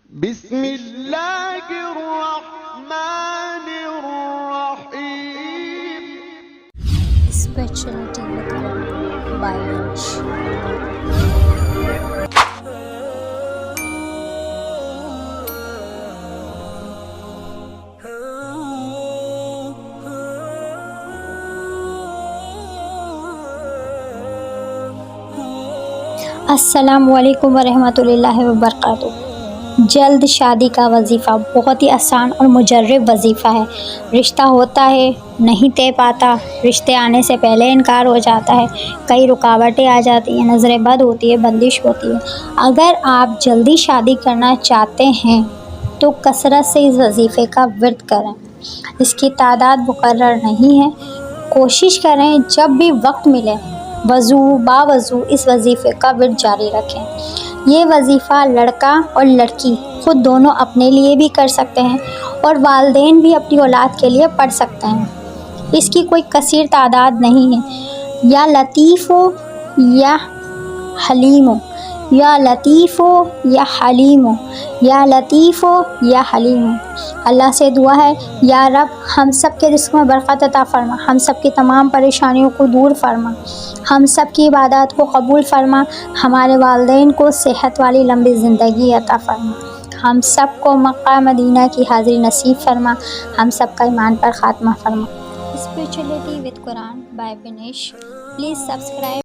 بسم اللہ الرحمن الرحیم. Spirituality with God by Anish. السلام علیکم ورحمۃ اللہ وبرکاتہ. جلد شادی کا وظیفہ بہت ہی آسان اور مجرب وظیفہ ہے. رشتہ ہوتا ہے، نہیں طے پاتا، رشتے آنے سے پہلے انکار ہو جاتا ہے، کئی رکاوٹیں آ جاتی ہیں، نظر بد ہوتی ہے، بندش ہوتی ہے. اگر آپ جلدی شادی کرنا چاہتے ہیں تو کثرت سے اس وظیفے کا ورد کریں. اس کی تعداد مقرر نہیں ہے. کوشش کریں جب بھی وقت ملے باوضو اس وظیفے کا ورد جاری رکھیں. یہ وظیفہ لڑکا اور لڑکی خود دونوں اپنے لیے بھی کر سکتے ہیں اور والدین بھی اپنی اولاد کے لیے پڑھ سکتے ہیں. اس کی کوئی کثیر تعداد نہیں ہے. یا لطیف ہو یا حلیم ہو، یا لطیف ہو یا حلیم ہو، یا لطیف ہو یا حلیم ہو. اللہ سے دعا ہے، یا رب ہم سب کے رزق میں برکت عطا فرما، ہم سب کی تمام پریشانیوں کو دور فرما، ہم سب کی عبادات کو قبول فرما، ہمارے والدین کو صحت والی لمبی زندگی عطا فرما، ہم سب کو مکہ مدینہ کی حاضری نصیب فرما، ہم سب کا ایمان پر خاتمہ فرما. Spirituality with Quran by Anish. Please subscribe.